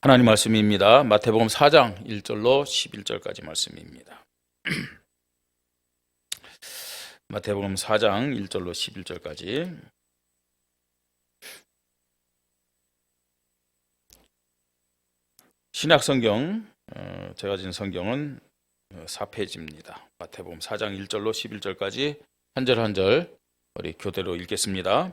하나님 말씀입니다. 마태복음 4장 1절로 11절까지 말씀입니다. 마태복음 4장 1절로 11절까지. 신약성경, 제가 진 성경은 4페이지입니다. 마태복음 4장 1절로 11절까지 한 절 한 절 우리 교대로 읽겠습니다.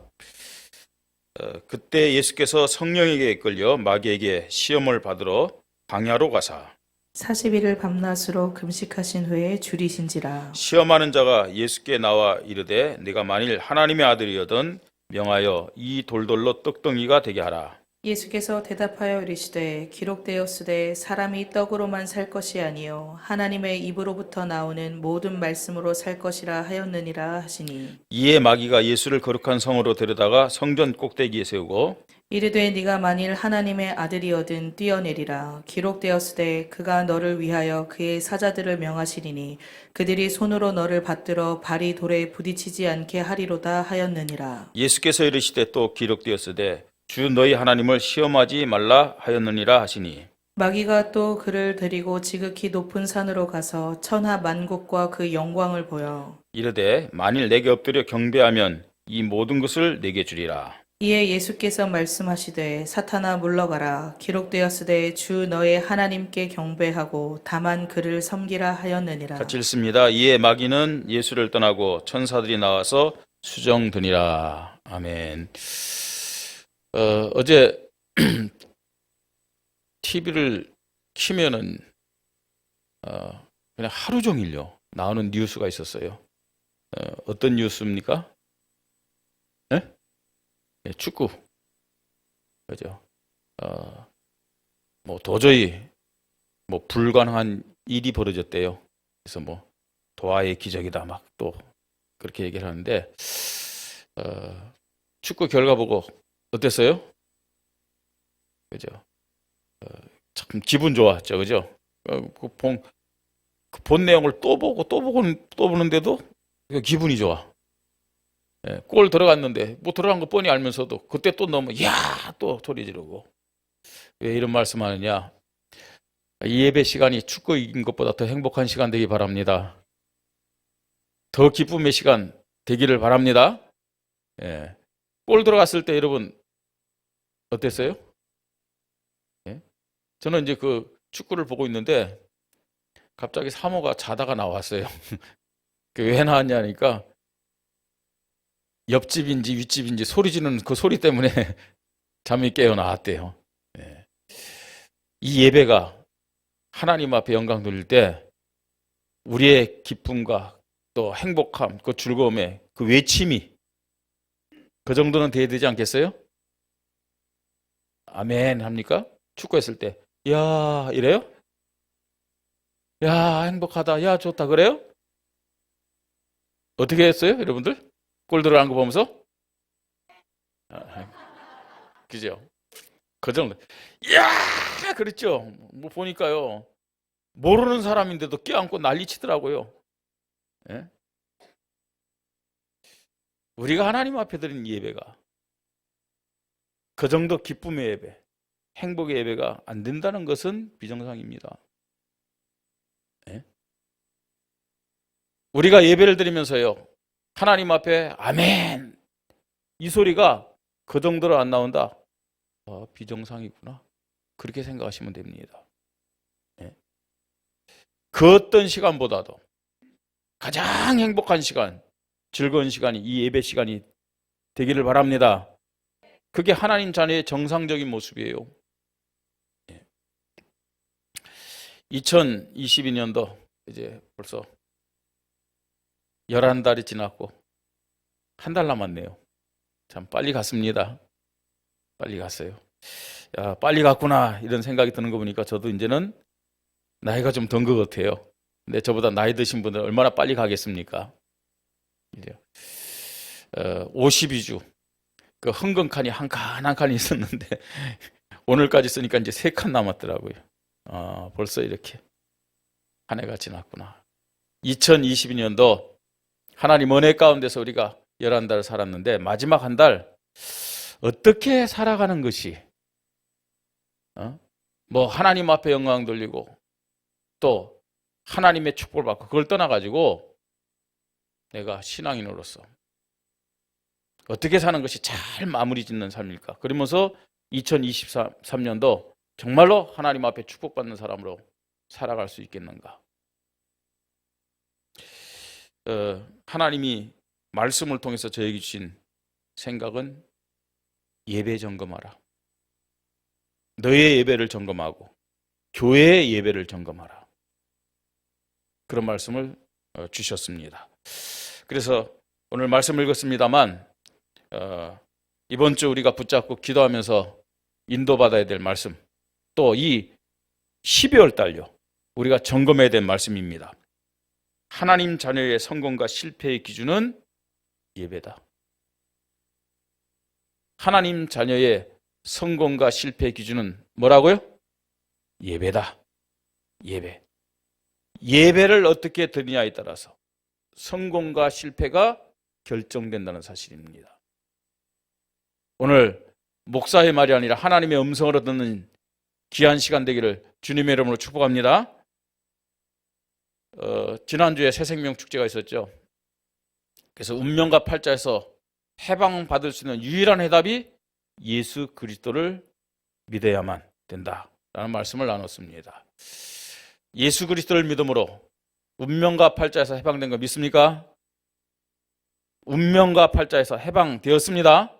그때 예수께서 성령에게 이끌려 마귀에게 시험을 받으러 광야로 가사 40일을 밤낮으로 금식하신 후에 줄이신지라. 시험하는 자가 예수께 나와 이르되 네가 만일 하나님의 아들이거든 명하여 이 돌돌로 떡덩이가 되게 하라. 예수께서 대답하여 이르시되 기록되었으되 사람이 떡으로만 살 것이 아니요 하나님의 입으로부터 나오는 모든 말씀으로 살 것이라 하였느니라 하시니, 이에 마귀가 예수를 거룩한 성으로 데려다가 성전 꼭대기에 세우고 이르되 네가 만일 하나님의 아들이거든 뛰어내리라. 기록되었으되 그가 너를 위하여 그의 사자들을 명하시리니 그들이 손으로 너를 받들어 발이 돌에 부딪히지 않게 하리로다 하였느니라. 예수께서 이르시되 또 기록되었으되 주 너희 하나님을 시험하지 말라 하였느니라 하시니, 마귀가 또 그를 데리고 지극히 높은 산으로 가서 천하 만국과 그 영광을 보여 이르되 만일 내게 엎드려 경배하면 이 모든 것을 내게 주리라. 이에 예수께서 말씀하시되 사탄아 물러가라. 기록되었으되 주 너의 하나님께 경배하고 다만 그를 섬기라 하였느니라. 같이 읽습니다. 이에 마귀는 예수를 떠나고 천사들이 나와서 수정드니라. 아멘. 어제 TV를 키면은 그냥 하루 종일요 나오는 뉴스가 있었어요. 어떤 뉴스입니까? 네? 네, 축구. 그죠? 뭐 도저히 뭐 불가능한 일이 벌어졌대요. 그래서 뭐 도하의 기적이다 막 또 그렇게 얘기를 하는데, 축구 결과 보고 어땠어요? 그죠? 참 기분 좋았죠, 그죠? 본 내용을 또 보고 또 보는데도 기분이 좋아. 예, 골 들어갔는데 뭐 들어간 거 뻔히 알면서도 그때 또 넣으면 야 또 소리 지르고. 왜 이런 말씀하느냐? 이 예배 시간이 축구 이긴 것보다 더 행복한 시간 되기 바랍니다. 더 기쁨의 시간 되기를 바랍니다. 예. 골 들어갔을 때 여러분 어땠어요? 예? 저는 이제 그 축구를 보고 있는데 갑자기 사모가 자다가 나왔어요. 왜 나왔냐니까 옆집인지 윗집인지 소리 지르는 그 소리 때문에 잠이 깨어 나왔대요. 예. 이 예배가 하나님 앞에 영광 돌릴 때 우리의 기쁨과 또 행복함, 그 즐거움의 그 외침이 그 정도는 돼야 되지 않겠어요? 아멘 합니까? 축구했을 때 야 이래요? 야 행복하다, 야 좋다 그래요? 어떻게 했어요 여러분들? 골 들어간 거 보면서? 그죠? 그 정도. 야 그랬죠. 뭐 보니까요 모르는 사람인데도 껴안고 난리치더라고요. 예? 우리가 하나님 앞에 드린 예배가 그 정도 기쁨의 예배, 행복의 예배가 안 된다는 것은 비정상입니다. 예? 우리가 예배를 드리면서요 하나님 앞에 아멘 이 소리가 그 정도로 안 나온다, 비정상이구나 그렇게 생각하시면 됩니다. 예? 그 어떤 시간보다도 가장 행복한 시간, 즐거운 시간이 이 예배 시간이 되기를 바랍니다. 그게 하나님 자녀의 정상적인 모습이에요. 2022년도 이제 벌써 11달이 지났고 한 달 남았네요. 참 빨리 갔습니다. 빨리 갔어요. 야, 빨리 갔구나 이런 생각이 드는 거 보니까 저도 이제는 나이가 좀 든 것 같아요. 근데 저보다 나이 드신 분들 얼마나 빨리 가겠습니까? 52주 그 흥건 칸이 한 칸 한 칸이 있었는데 오늘까지 쓰니까 이제 3칸 남았더라고요. 벌써 이렇게 한 해가 지났구나. 2022년도 하나님 은혜 가운데서 우리가 11달 살았는데 마지막 한 달 어떻게 살아가는 것이 뭐 하나님 앞에 영광 돌리고 또 하나님의 축복을 받고 그걸 떠나가지고 내가 신앙인으로서 어떻게 사는 것이 잘 마무리 짓는 삶일까? 그러면서 2023년도 정말로 하나님 앞에 축복받는 사람으로 살아갈 수 있겠는가? 하나님이 말씀을 통해서 저에게 주신 생각은 예배 점검하라. 너의 예배를 점검하고 교회의 예배를 점검하라. 그런 말씀을 주셨습니다. 그래서 오늘 말씀을 읽었습니다만 이번 주 우리가 붙잡고 기도하면서 인도받아야 될 말씀, 또 이 12월 달요 우리가 점검해야 될 말씀입니다. 하나님 자녀의 성공과 실패의 기준은 예배다. 하나님 자녀의 성공과 실패의 기준은 뭐라고요? 예배다. 예배. 예배를 어떻게 드리냐에 따라서 성공과 실패가 결정된다는 사실입니다. 오늘 목사의 말이 아니라 하나님의 음성으로 듣는 귀한 시간 되기를 주님의 이름으로 축복합니다. 지난주에 새생명 축제가 있었죠. 그래서 운명과 팔자에서 해방받을 수 있는 유일한 해답이 예수 그리스도를 믿어야만 된다라는 말씀을 나눴습니다. 예수 그리스도를 믿음으로 운명과 팔자에서 해방된 거 믿습니까? 운명과 팔자에서 해방되었습니다.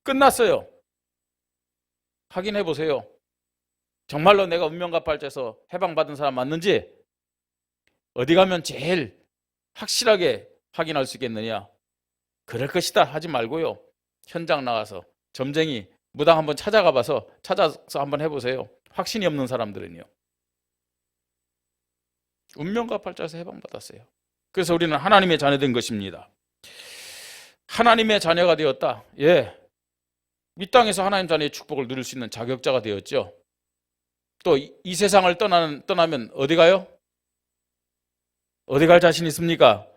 끝났어요. 확인해 보세요. 정말로 내가 운명과 팔자에서 해방받은 사람 맞는지 어디 가면 제일 확실하게 확인할 수 있겠느냐? 그럴 것이다 하지 말고요. 현장 나가서 점쟁이 무당 한번 찾아서 한번 해보세요. 확신이 없는 사람들은요. 운명과 팔자에서 해방받았어요. 그래서 우리는 하나님의 자녀된 것입니다. 하나님의 자녀가 되었다. 예, 이 땅에서 하나님 자녀의 축복을 누릴 수 있는 자격자가 되었죠. 또 이 세상을 떠나면 어디 가요? 어디 갈 자신 있습니까?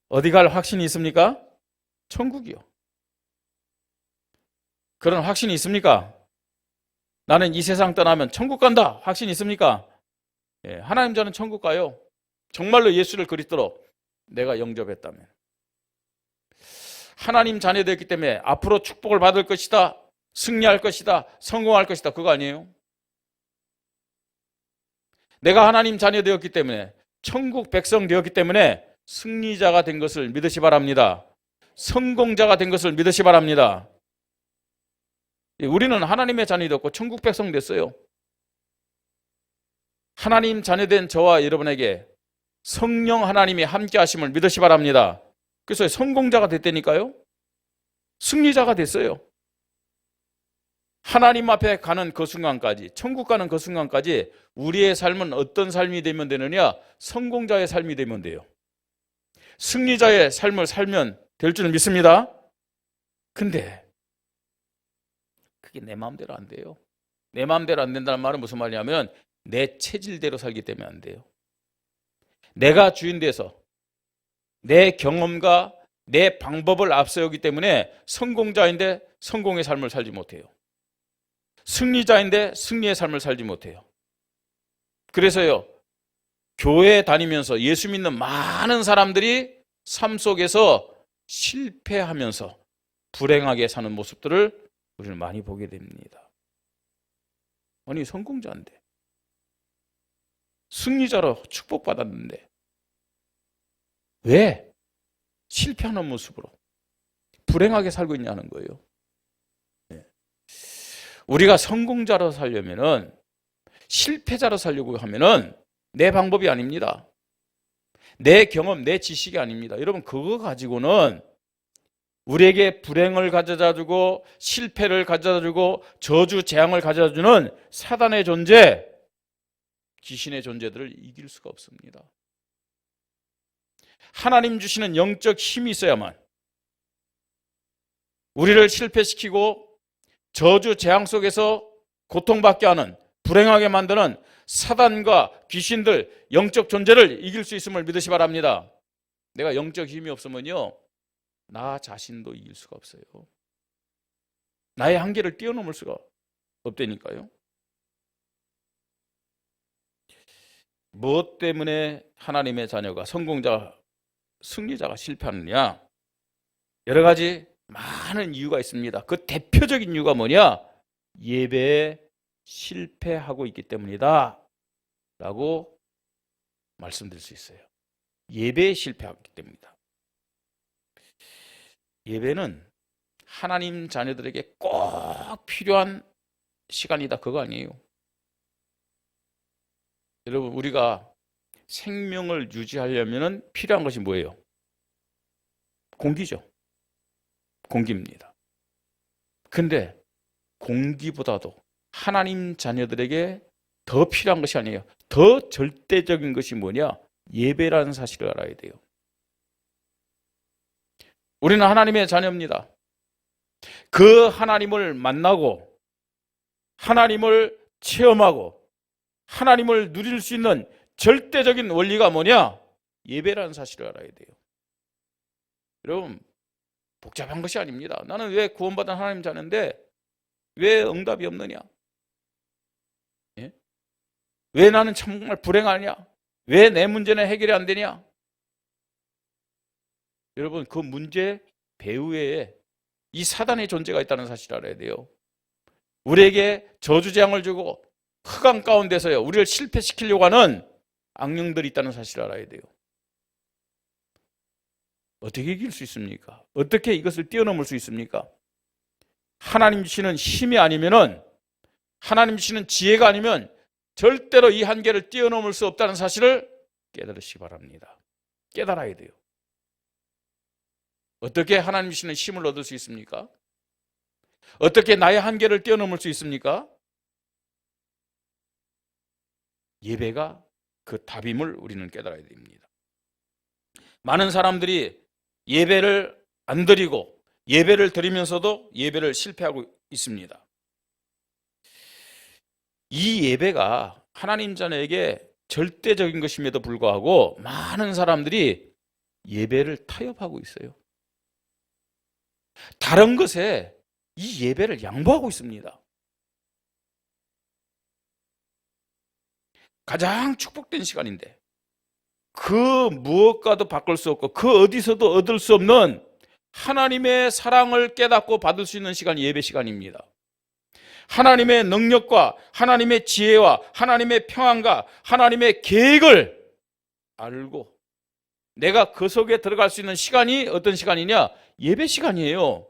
어디 갈 확신이 있습니까? 천국이요. 그런 확신이 있습니까? 나는 이 세상 떠나면 천국 간다. 확신이 있습니까? 예, 하나님 자는 천국 가요. 정말로 예수를 그리스도로 내가 영접했다면. 하나님 자녀 되었기 때문에 앞으로 축복을 받을 것이다. 승리할 것이다. 성공할 것이다. 그거 아니에요? 내가 하나님 자녀 되었기 때문에 천국 백성 되었기 때문에 승리자가 된 것을 믿으시 바랍니다. 성공자가 된 것을 믿으시 바랍니다. 우리는 하나님의 자녀 되었고 천국 백성 됐어요. 하나님 자녀된 저와 여러분에게 성령 하나님이 함께 하심을 믿으시 바랍니다. 그래서 성공자가 됐다니까요. 승리자가 됐어요. 하나님 앞에 가는 그 순간까지, 천국 가는 그 순간까지 우리의 삶은 어떤 삶이 되면 되느냐? 성공자의 삶이 되면 돼요. 승리자의 삶을 살면 될 줄 믿습니다. 근데 그게 내 마음대로 안 돼요. 내 마음대로 안 된다는 말은 무슨 말이냐면 내 체질대로 살기 때문에 안 돼요. 내가 주인 돼서 내 경험과 내 방법을 앞세우기 때문에 성공자인데 성공의 삶을 살지 못해요. 승리자인데 승리의 삶을 살지 못해요. 그래서요, 교회 다니면서 예수 믿는 많은 사람들이 삶 속에서 실패하면서 불행하게 사는 모습들을 우리는 많이 보게 됩니다. 아니, 성공자인데, 승리자로 축복받았는데 왜 실패하는 모습으로 불행하게 살고 있냐는 거예요. 우리가 성공자로 살려면은, 실패자로 살려고 하면은 내 방법이 아닙니다. 내 경험, 내 지식이 아닙니다. 여러분, 그거 가지고는 우리에게 불행을 가져다 주고 실패를 가져다 주고 저주 재앙을 가져다 주는 사단의 존재, 귀신의 존재들을 이길 수가 없습니다. 하나님 주시는 영적 힘이 있어야만 우리를 실패시키고 저주 재앙 속에서 고통받게 하는, 불행하게 만드는 사단과 귀신들, 영적 존재를 이길 수 있음을 믿으시 바랍니다. 내가 영적 힘이 없으면요, 나 자신도 이길 수가 없어요. 나의 한계를 뛰어넘을 수가 없다니까요. 무엇 때문에 하나님의 자녀가 승리자가 실패하느냐? 여러 가지 많은 이유가 있습니다. 그 대표적인 이유가 뭐냐? 예배에 실패하고 있기 때문이다 라고 말씀드릴 수 있어요. 예배에 실패하기 때문이다. 예배는 하나님 자녀들에게 꼭 필요한 시간이다, 그거 아니에요. 여러분, 우리가 생명을 유지하려면 필요한 것이 뭐예요? 공기죠. 공기입니다. 근데 공기보다도 하나님 자녀들에게 더 필요한 것이 아니에요. 더 절대적인 것이 뭐냐? 예배라는 사실을 알아야 돼요. 우리는 하나님의 자녀입니다. 그 하나님을 만나고 하나님을 체험하고 하나님을 누릴 수 있는 절대적인 원리가 뭐냐? 예배라는 사실을 알아야 돼요. 여러분, 복잡한 것이 아닙니다. 나는 왜 구원받은 하나님 자녀인데 왜 응답이 없느냐? 예? 왜 나는 정말 불행하냐? 왜 내 문제는 해결이 안 되냐? 여러분, 그 문제 배후에 이 사단의 존재가 있다는 사실을 알아야 돼요. 우리에게 저주재앙을 주고 흑암 가운데서요, 우리를 실패시키려고 하는 악령들이 있다는 사실을 알아야 돼요. 어떻게 이길 수 있습니까? 어떻게 이것을 뛰어넘을 수 있습니까? 하나님 주시는 힘이 아니면은, 하나님 주시는 지혜가 아니면 절대로 이 한계를 뛰어넘을 수 없다는 사실을 깨달으시기 바랍니다. 깨달아야 돼요. 어떻게 하나님 주시는 힘을 얻을 수 있습니까? 어떻게 나의 한계를 뛰어넘을 수 있습니까? 예배가 그 답임을 우리는 깨달아야 됩니다. 많은 사람들이 예배를 안 드리고 예배를 드리면서도 예배를 실패하고 있습니다. 이 예배가 하나님 자녀에게 절대적인 것임에도 불구하고 많은 사람들이 예배를 타협하고 있어요. 다른 것에 이 예배를 양보하고 있습니다. 가장 축복된 시간인데 그 무엇과도 바꿀 수 없고 그 어디서도 얻을 수 없는 하나님의 사랑을 깨닫고 받을 수 있는 시간이 예배 시간입니다. 하나님의 능력과 하나님의 지혜와 하나님의 평안과 하나님의 계획을 알고 내가 그 속에 들어갈 수 있는 시간이 어떤 시간이냐? 예배 시간이에요.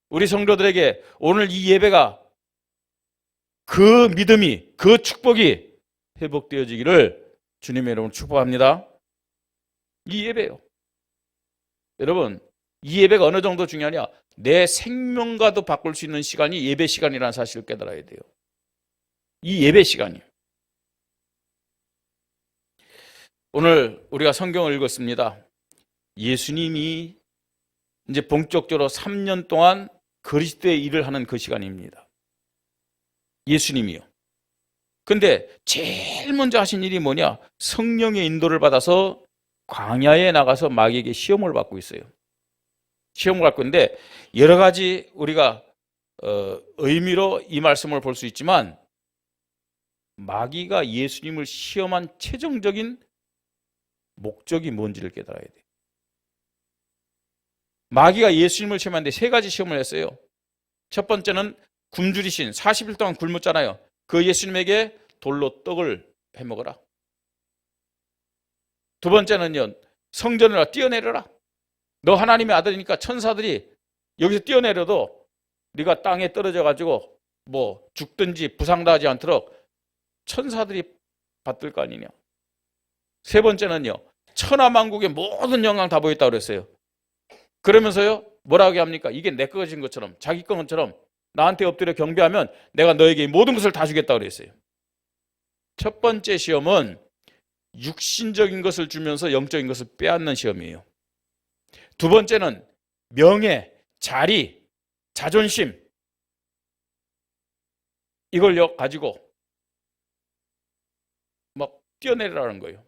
우리 성도들에게 오늘 이 예배가 그 믿음이, 그 축복이 회복되어지기를 주님의 이름으로 축복합니다. 이 예배요. 여러분, 이 예배가 어느 정도 중요하냐? 내 생명과도 바꿀 수 있는 시간이 예배 시간이라는 사실을 깨달아야 돼요. 이 예배 시간이요. 오늘 우리가 성경을 읽었습니다. 예수님이 이제 본격적으로 3년 동안 그리스도의 일을 하는 그 시간입니다. 예수님이요. 근데 제일 먼저 하신 일이 뭐냐? 성령의 인도를 받아서 광야에 나가서 마귀에게 시험을 받고 있어요. 시험을 받고 있는데 여러 가지 우리가 의미로 이 말씀을 볼 수 있지만 마귀가 예수님을 시험한 최종적인 목적이 뭔지를 깨달아야 돼요. 마귀가 예수님을 시험하는데 세 가지 시험을 했어요. 첫 번째는 굶주리신 40일 동안 굶었잖아요. 그 예수님에게 돌로 떡을 해먹어라. 두 번째는요, 성전으로 뛰어내려라. 너 하나님의 아들이니까 천사들이 여기서 뛰어내려도 네가 땅에 떨어져 가지고 뭐 죽든지 부상당하지 않도록 천사들이 받들 거 아니냐. 세 번째는요, 천하만국의 모든 영광 다 보였다고 그랬어요. 그러면서요, 뭐라고 합니까? 이게 내 것인 것처럼, 자기 것처럼 나한테 엎드려 경배하면 내가 너에게 모든 것을 다 주겠다고 그랬어요. 첫 번째 시험은 육신적인 것을 주면서 영적인 것을 빼앗는 시험이에요. 두 번째는 명예, 자리, 자존심, 이걸 가지고 막 뛰어내리라는 거예요.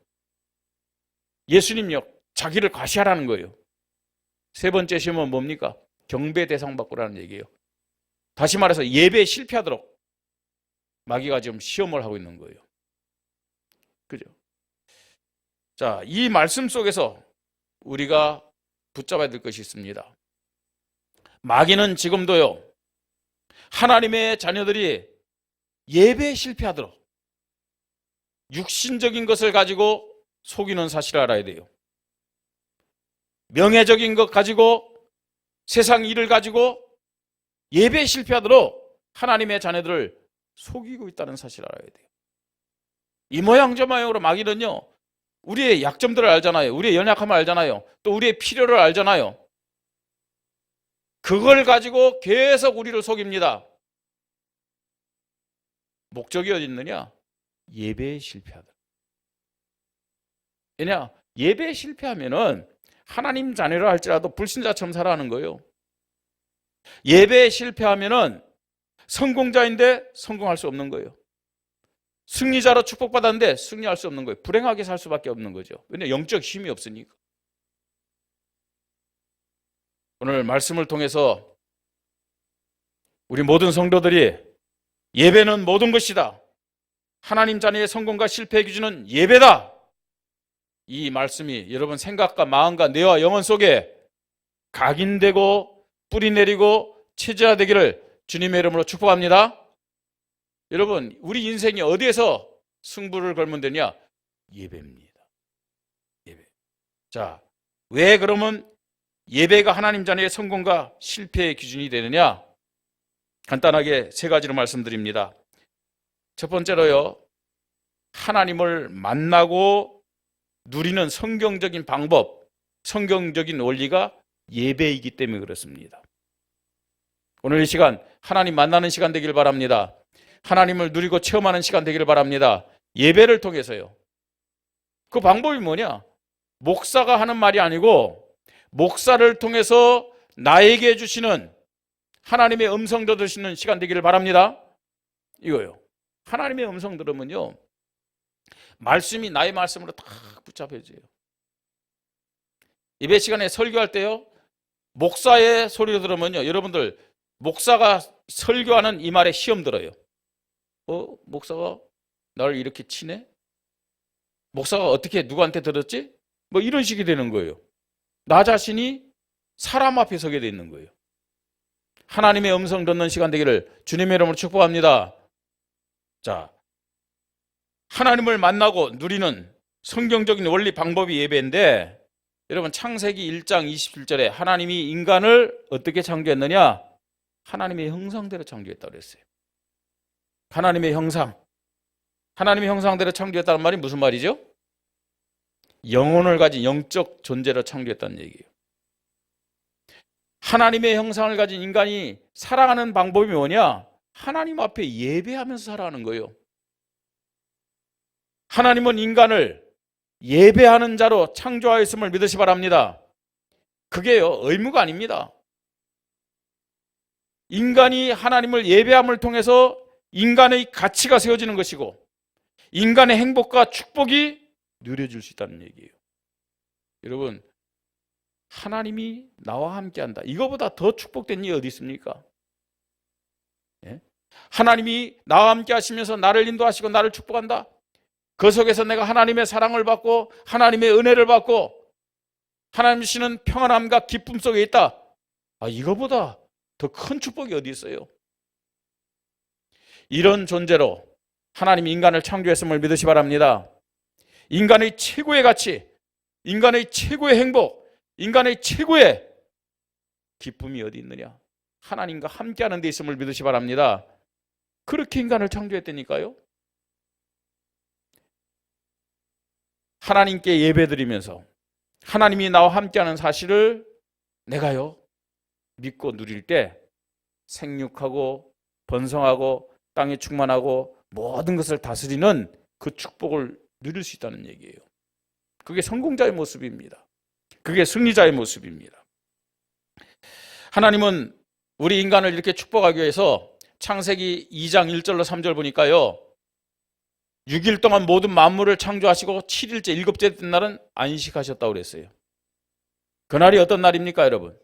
예수님요, 자기를 과시하라는 거예요. 세 번째 시험은 뭡니까? 경배 대상 바꾸라는 얘기예요. 다시 말해서 예배에 실패하도록 마귀가 지금 시험을 하고 있는 거예요. 그죠? 자, 이 말씀 속에서 우리가 붙잡아야 될 것이 있습니다. 마귀는 지금도요, 하나님의 자녀들이 예배에 실패하도록 육신적인 것을 가지고 속이는 사실을 알아야 돼요. 명예적인 것 가지고, 세상 일을 가지고 예배에 실패하도록 하나님의 자녀들을 속이고 있다는 사실을 알아야 돼요. 이 모양 저 모양으로 마귀는요, 우리의 약점들을 알잖아요. 우리의 연약함을 알잖아요. 또 우리의 필요를 알잖아요. 그걸 가지고 계속 우리를 속입니다. 목적이 어디 있느냐? 예배에 실패하다. 왜냐? 예배에 실패하면은 하나님 자녀라 할지라도 불신자처럼 살아가는 거예요. 예배에 실패하면은 성공자인데 성공할 수 없는 거예요. 승리자로 축복받았는데 승리할 수 없는 거예요. 불행하게 살 수밖에 없는 거죠. 왜냐? 영적 힘이 없으니까. 오늘 말씀을 통해서 우리 모든 성도들이 예배는 모든 것이다. 하나님 자녀의 성공과 실패의 기준은 예배다. 이 말씀이 여러분 생각과 마음과 뇌와 영혼 속에 각인되고 뿌리 내리고 체질화되기를 주님의 이름으로 축복합니다. 여러분, 우리 인생이 어디에서 승부를 걸면 되냐? 예배입니다. 예배. 자, 왜 그러면 예배가 하나님 자녀의 성공과 실패의 기준이 되느냐? 간단하게 세 가지로 말씀드립니다. 첫 번째로요, 하나님을 만나고 누리는 성경적인 방법, 성경적인 원리가 예배이기 때문에 그렇습니다. 오늘 이 시간 하나님 만나는 시간 되길 바랍니다. 하나님을 누리고 체험하는 시간 되기를 바랍니다. 예배를 통해서요. 그 방법이 뭐냐? 목사가 하는 말이 아니고 목사를 통해서 나에게 주시는 하나님의 음성 들으시는 시간 되기를 바랍니다. 이거요. 하나님의 음성 들으면요, 말씀이 나의 말씀으로 다 붙잡혀져요. 예배 시간에 설교할 때요, 목사의 소리를 들으면요, 여러분들 목사가 설교하는 이 말에 시험 들어요. 목사가 나를 이렇게 치네? 목사가 어떻게 누구한테 들었지? 뭐 이런 식이 되는 거예요. 나 자신이 사람 앞에 서게 돼 있는 거예요. 하나님의 음성 듣는 시간 되기를 주님의 이름으로 축복합니다. 자, 하나님을 만나고 누리는 성경적인 원리 방법이 예배인데, 여러분 창세기 1장 27절에 하나님이 인간을 어떻게 창조했느냐? 하나님의 형상대로 창조했다고 그랬어요. 하나님의 형상. 하나님의 형상대로 창조했다는 말이 무슨 말이죠? 영혼을 가진 영적 존재로 창조했다는 얘기예요. 하나님의 형상을 가진 인간이 살아가는 방법이 뭐냐? 하나님 앞에 예배하면서 살아가는 거예요. 하나님은 인간을 예배하는 자로 창조하였음을 믿으시 바랍니다. 그게요, 의무가 아닙니다. 인간이 하나님을 예배함을 통해서 인간의 가치가 세워지는 것이고 인간의 행복과 축복이 누려질 수 있다는 얘기예요. 여러분, 하나님이 나와 함께한다. 이거보다 더 축복된 일이 어디 있습니까? 예? 하나님이 나와 함께 하시면서 나를 인도하시고 나를 축복한다. 그 속에서 내가 하나님의 사랑을 받고 하나님의 은혜를 받고 하나님 주시는 평안함과 기쁨 속에 있다. 이거보다 더 큰 축복이 어디 있어요? 이런 존재로 하나님이 인간을 창조했음을 믿으시 바랍니다. 인간의 최고의 가치, 인간의 최고의 행복, 인간의 최고의 기쁨이 어디 있느냐? 하나님과 함께하는 데 있음을 믿으시 바랍니다. 그렇게 인간을 창조했다니까요. 하나님께 예배드리면서 하나님이 나와 함께하는 사실을 내가요 믿고 누릴 때 생육하고 번성하고 땅에 충만하고 모든 것을 다스리는 그 축복을 누릴 수 있다는 얘기예요. 그게 성공자의 모습입니다. 그게 승리자의 모습입니다. 하나님은 우리 인간을 이렇게 축복하기 위해서 창세기 2장 1절로 3절 보니까요, 6일 동안 모든 만물을 창조하시고 7일째 7째 된 날은 안식하셨다고 그랬어요. 그날이 어떤 날입니까, 여러분?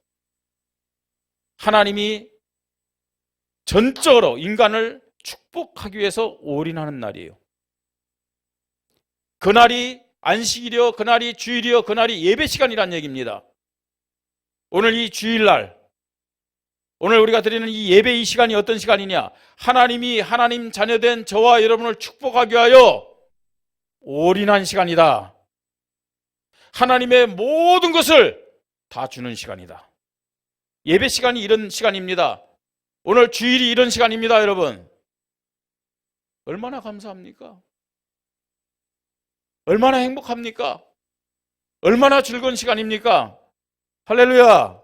하나님이 전적으로 인간을 축복하기 위해서 올인하는 날이에요. 그날이 안식일이요, 그날이 주일이요, 그날이 예배 시간이란 얘기입니다. 오늘 이 주일날, 오늘 우리가 드리는 이 예배 이 시간이 어떤 시간이냐? 하나님이 하나님 자녀된 저와 여러분을 축복하기 위하여 올인한 시간이다. 하나님의 모든 것을 다 주는 시간이다. 예배 시간이 이런 시간입니다. 오늘 주일이 이런 시간입니다, 여러분. 얼마나 감사합니까? 얼마나 행복합니까? 얼마나 즐거운 시간입니까? 할렐루야.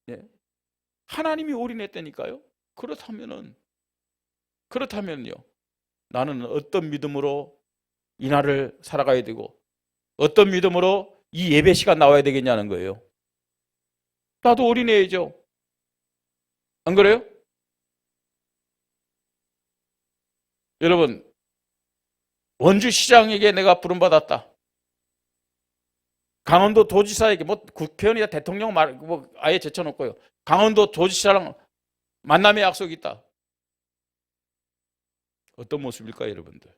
네. 하나님이 올인했다니까요. 그렇다면요. 나는 어떤 믿음으로 이 날을 살아가야 되고 어떤 믿음으로 이 예배 시간 나와야 되겠냐는 거예요. 나도 올인해야죠. 안 그래요? 여러분, 원주시장에게 내가 부름받았다. 강원도 도지사에게, 국회의원이나 대통령 아예 제쳐놓고요. 강원도 도지사랑 만남의 약속이 있다. 어떤 모습일까요, 여러분들?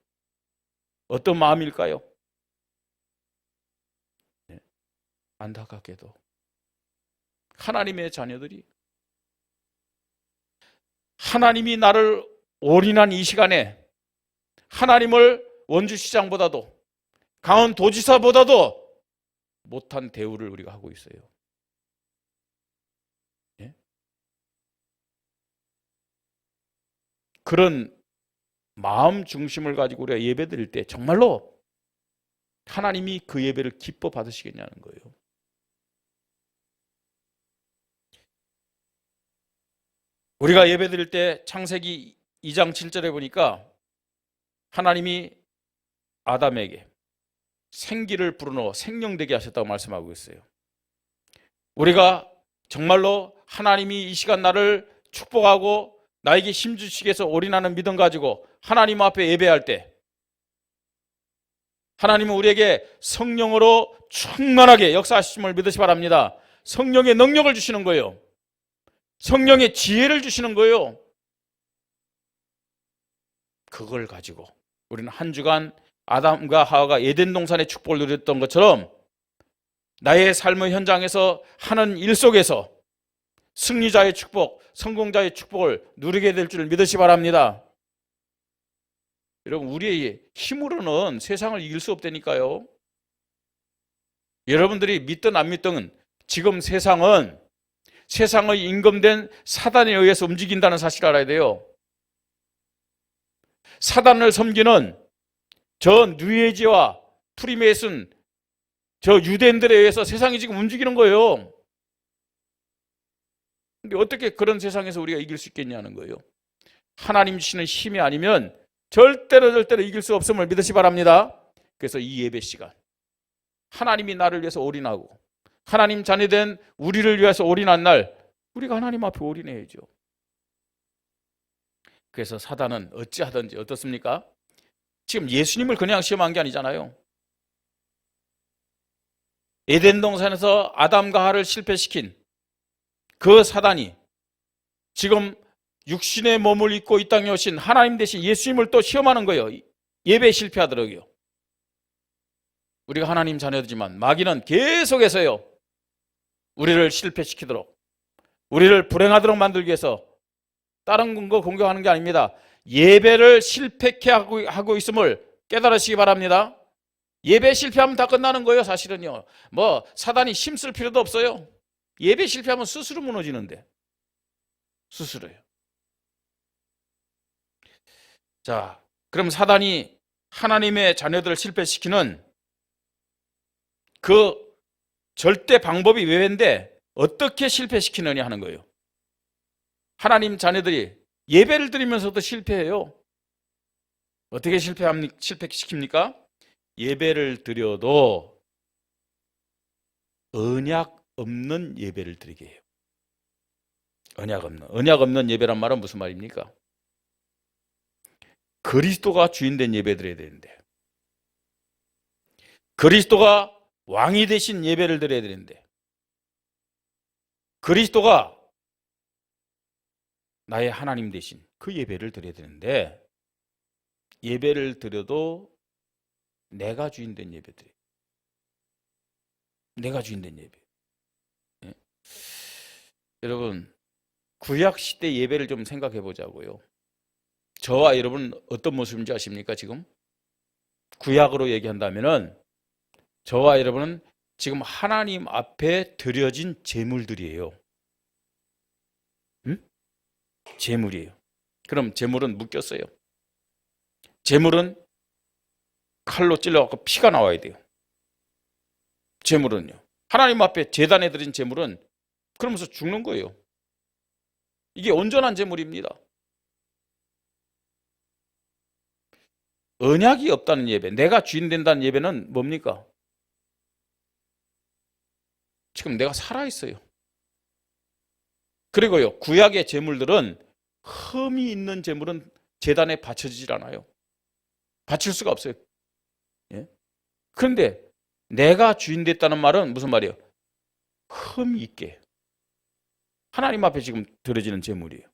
어떤 마음일까요? 네. 안타깝게도 하나님의 자녀들이 하나님이 나를 올인한 이 시간에 하나님을 원주시장보다도 강원도지사보다도 못한 대우를 우리가 하고 있어요. 예? 그런 마음 중심을 가지고 우리가 예배 드릴 때 정말로 하나님이 그 예배를 기뻐 받으시겠냐는 거예요. 우리가 예배 드릴 때 창세기 2장 7절에 보니까 하나님이 아담에게 생기를 불어넣어 생명되게 하셨다고 말씀하고 있어요. 우리가 정말로 하나님이 이 시간 나를 축복하고 나에게 힘주시기 위해서 올인하는 믿음 가지고 하나님 앞에 예배할 때 하나님은 우리에게 성령으로 충만하게 역사하심을 믿으시 바랍니다. 성령의 능력을 주시는 거예요. 성령의 지혜를 주시는 거예요. 그걸 가지고 우리는 한 주간 아담과 하와가 에덴 동산의 축복을 누렸던 것처럼 나의 삶의 현장에서 하는 일 속에서 승리자의 축복, 성공자의 축복을 누리게 될 줄 믿으시 바랍니다. 여러분, 우리의 힘으로는 세상을 이길 수 없다니까요. 여러분들이 믿든 안 믿든 지금 세상은 세상의 임금된 사단에 의해서 움직인다는 사실을 알아야 돼요. 사단을 섬기는 저 뉴에이지와 프리메이슨 저 유대인들에 의해서 세상이 지금 움직이는 거예요. 근데 어떻게 그런 세상에서 우리가 이길 수 있겠냐는 거예요. 하나님 주시는 힘이 아니면 절대로 이길 수 없음을 믿으시 바랍니다. 그래서 이 예배 시간 하나님이 나를 위해서 올인하고 하나님 자녀된 우리를 위해서 올인한 날 우리가 하나님 앞에 올인해야죠. 그래서 사단은 어찌하든지 어떻습니까? 지금 예수님을 그냥 시험한 게 아니잖아요. 에덴 동산에서 아담과 하와를 실패시킨 그 사단이 지금 육신의 몸을 입고 이 땅에 오신 하나님 대신 예수님을 또 시험하는 거예요. 예배에 실패하더라고요. 우리가 하나님 자녀지만 마귀는 계속해서요 우리를 실패시키도록 우리를 불행하도록 만들기 위해서 다른 거 공격하는 게 아닙니다. 예배를 실패케 하고 있음을 깨달으시기 바랍니다. 예배 실패하면 다 끝나는 거예요. 사실은요. 사단이 힘쓸 필요도 없어요. 예배 실패하면 스스로 무너지는데. 스스로요. 자, 그럼 사단이 하나님의 자녀들을 실패시키는 그 절대 방법이 외인데 어떻게 실패시키느냐 하는 거예요. 하나님 자녀들이 예배를 드리면서도 실패해요. 어떻게 실패시킵니까? 예배를 드려도 언약 없는 예배를 드리게 해요. 언약 없는 예배란 말은 무슨 말입니까? 그리스도가 주인된 예배 드려야 되는데 그리스도가 왕이 되신 예배를 드려야 되는데 그리스도가 나의 하나님 되신 그 예배를 드려야 되는데 예배를 드려도 내가 주인 된 예배들이에요. 내가 주인 된 예배. 예? 여러분, 구약 시대 예배를 좀 생각해 보자고요. 저와 여러분 어떤 모습인지 아십니까? 지금 구약으로 얘기한다면은 저와 여러분은 지금 하나님 앞에 드려진 제물들이에요. 응? 제물이에요. 그럼 제물은 묶였어요. 제물은 칼로 찔러갖고 피가 나와야 돼요. 제물은요. 하나님 앞에 제단에 드린 제물은 그러면서 죽는 거예요. 이게 온전한 제물입니다. 언약이 없다는 예배, 내가 주인 된다는 예배는 뭡니까? 지금 내가 살아있어요. 그리고요, 구약의 제물들은 흠이 있는 제물은 제단에 바쳐지질 않아요. 바칠 수가 없어요. 예? 그런데 내가 주인 됐다는 말은 무슨 말이에요? 흠이 있게. 하나님 앞에 지금 드려지는 제물이에요.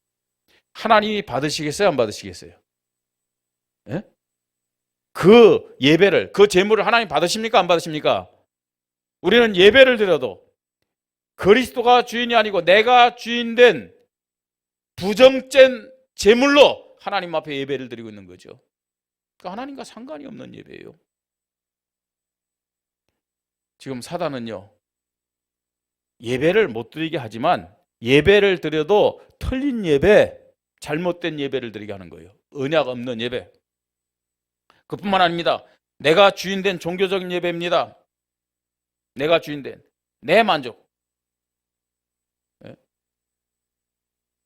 하나님이 받으시겠어요? 안 받으시겠어요? 예? 그 예배를, 그 제물을 하나님 받으십니까? 안 받으십니까? 우리는 예배를 드려도 그리스도가 주인이 아니고 내가 주인 된 부정된 제물로 하나님 앞에 예배를 드리고 있는 거죠. 그러니까 하나님과 상관이 없는 예배예요. 지금 사단은요, 예배를 못 드리게 하지만 예배를 드려도 틀린 예배, 잘못된 예배를 드리게 하는 거예요. 언약 없는 예배. 그뿐만 아닙니다. 내가 주인 된 종교적인 예배입니다. 내가 주인 된 내 만족.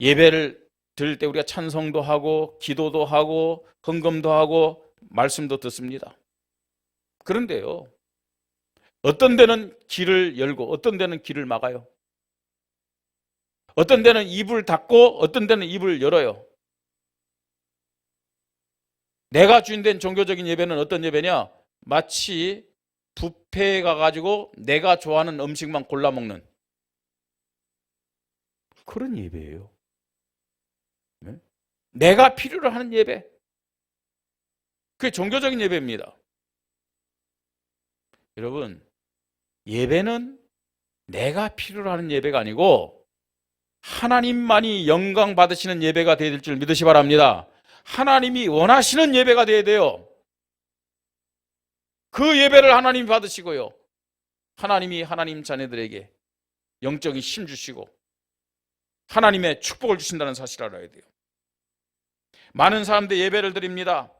예배를 드릴 때 우리가 찬송도 하고 기도도 하고 헌금도 하고 말씀도 듣습니다. 그런데요, 어떤 데는 길을 열고 어떤 데는 길을 막아요. 어떤 데는 입을 닫고 어떤 데는 입을 열어요. 내가 주인 된 종교적인 예배는 어떤 예배냐? 마치 뷔페에 가가지고 내가 좋아하는 음식만 골라 먹는 그런 예배예요. 네? 내가 필요로 하는 예배. 그게 종교적인 예배입니다. 여러분, 예배는 내가 필요로 하는 예배가 아니고 하나님만이 영광 받으시는 예배가 되어야 될 줄 믿으시 바랍니다. 하나님이 원하시는 예배가 되어야 돼요. 그 예배를 하나님이 받으시고요, 하나님이 하나님 자녀들에게 영적인 힘 주시고 하나님의 축복을 주신다는 사실을 알아야 돼요. 많은 사람들이 예배를 드립니다.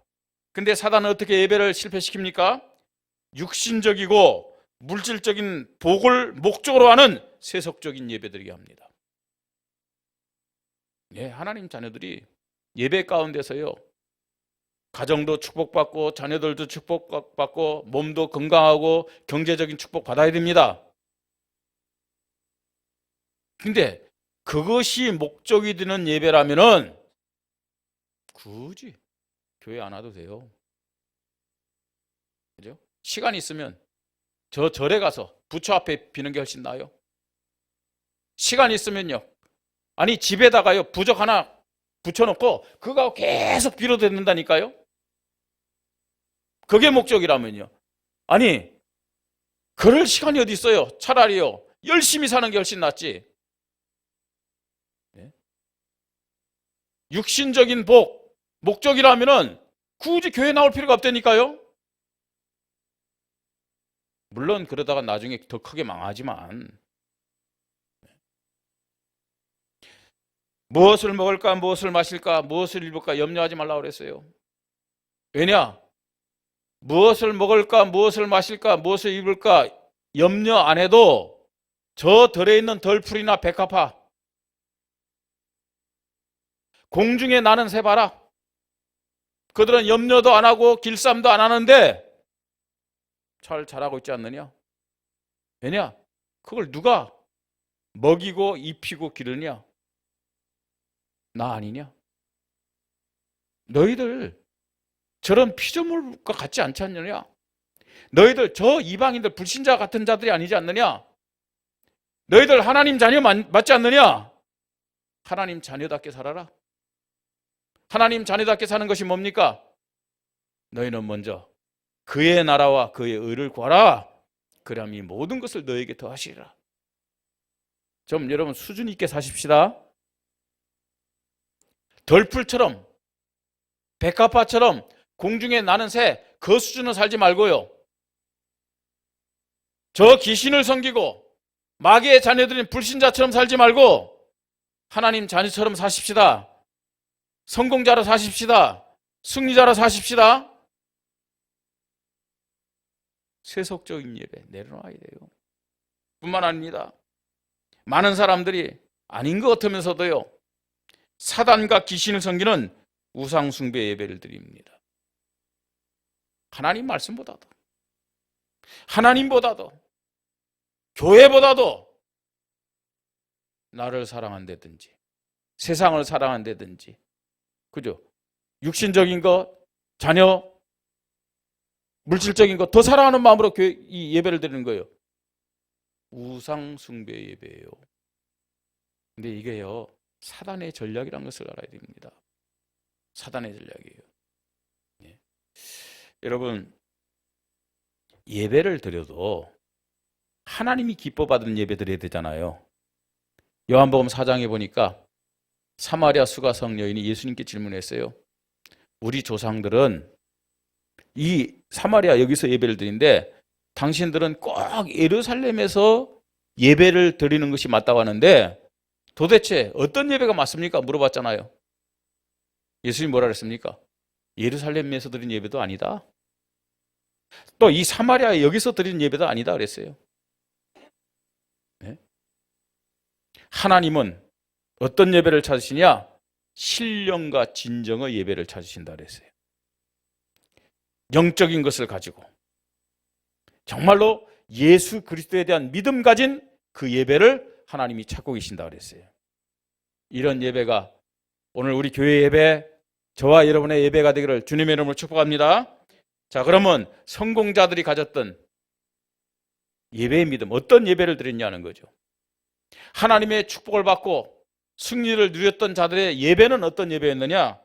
근데 사단은 어떻게 예배를 실패시킵니까? 육신적이고 물질적인 복을 목적으로 하는 세속적인 예배드리게 합니다. 예, 하나님 자녀들이 예배 가운데서요, 가정도 축복받고 자녀들도 축복받고 몸도 건강하고 경제적인 축복 받아야 됩니다. 근데 그것이 목적이 되는 예배라면은 굳이 교회 안 와도 돼요. 그죠? 시간 있으면 저 절에 가서 부처 앞에 비는 게 훨씬 나아요. 시간 있으면요, 아니 집에다가요 부적 하나 붙여놓고 그거 계속 빌어도 된다니까요. 그게 목적이라면요. 아니 그럴 시간이 어디 있어요. 차라리요 열심히 사는 게 훨씬 낫지. 네? 육신적인 복 목적이라면은 굳이 교회 나올 필요가 없다니까요. 물론 그러다가 나중에 더 크게 망하지만, 무엇을 먹을까 무엇을 마실까 무엇을 입을까 염려하지 말라고 그랬어요. 왜냐? 무엇을 먹을까 무엇을 마실까 무엇을 입을까 염려 안 해도 저 덜에 있는 덜풀이나 백합화, 공중에 나는 새 봐라. 그들은 염려도 안 하고 길쌈도 안 하는데 잘 자라고 있지 않느냐? 왜냐? 그걸 누가 먹이고 입히고 기르냐? 나 아니냐? 너희들 저런 피조물과 같지 않지 않느냐? 너희들 저 이방인들 불신자 같은 자들이 아니지 않느냐? 너희들 하나님 자녀 맞지 않느냐? 하나님 자녀답게 살아라. 하나님 자녀답게 사는 것이 뭡니까? 너희는 먼저 그의 나라와 그의 의를 구하라. 그리하면 이 모든 것을 너에게 더하시리라. 좀 여러분 수준 있게 사십시다. 덜풀처럼 백합화처럼 공중에 나는 새 그 수준으로 살지 말고요. 저 귀신을 섬기고 마귀의 자녀들인 불신자처럼 살지 말고 하나님 자녀처럼 사십시다. 성공자로 사십시다. 승리자로 사십시다. 세속적인 예배 내려놔야 돼요. 뿐만 아닙니다. 많은 사람들이 아닌 것 같으면서도요, 사단과 귀신을 섬기는 우상 숭배 예배를 드립니다. 하나님 말씀보다도, 하나님보다도, 교회보다도 나를 사랑한다든지 세상을 사랑한다든지, 그죠? 육신적인 것, 자녀, 물질적인 것 더 사랑하는 마음으로 이 예배를 드리는 거예요. 우상 숭배 예배예요. 근데 이게요, 사단의 전략이라는 것을 알아야 됩니다. 사단의 전략이에요. 예. 여러분, 예배를 드려도 하나님이 기뻐받은 예배 드려야 되잖아요. 요한복음 4장에 보니까 사마리아 수가성 여인이 예수님께 질문했어요. 우리 조상들은 이 사마리아 여기서 예배를 드리는데 당신들은 꼭 예루살렘에서 예배를 드리는 것이 맞다고 하는데 도대체 어떤 예배가 맞습니까? 물어봤잖아요. 예수님이 뭐라 그랬습니까? 예루살렘에서 드린 예배도 아니다. 또 이 사마리아 여기서 드리는 예배도 아니다 그랬어요. 네? 하나님은 어떤 예배를 찾으시냐? 신령과 진정의 예배를 찾으신다 그랬어요. 영적인 것을 가지고 정말로 예수 그리스도에 대한 믿음 가진 그 예배를 하나님이 찾고 계신다 그랬어요. 이런 예배가 오늘 우리 교회 예배, 저와 여러분의 예배가 되기를 주님의 이름으로 축복합니다. 자, 그러면 성공자들이 가졌던 예배의 믿음, 어떤 예배를 드렸냐는 거죠. 하나님의 축복을 받고 승리를 누렸던 자들의 예배는 어떤 예배였느냐?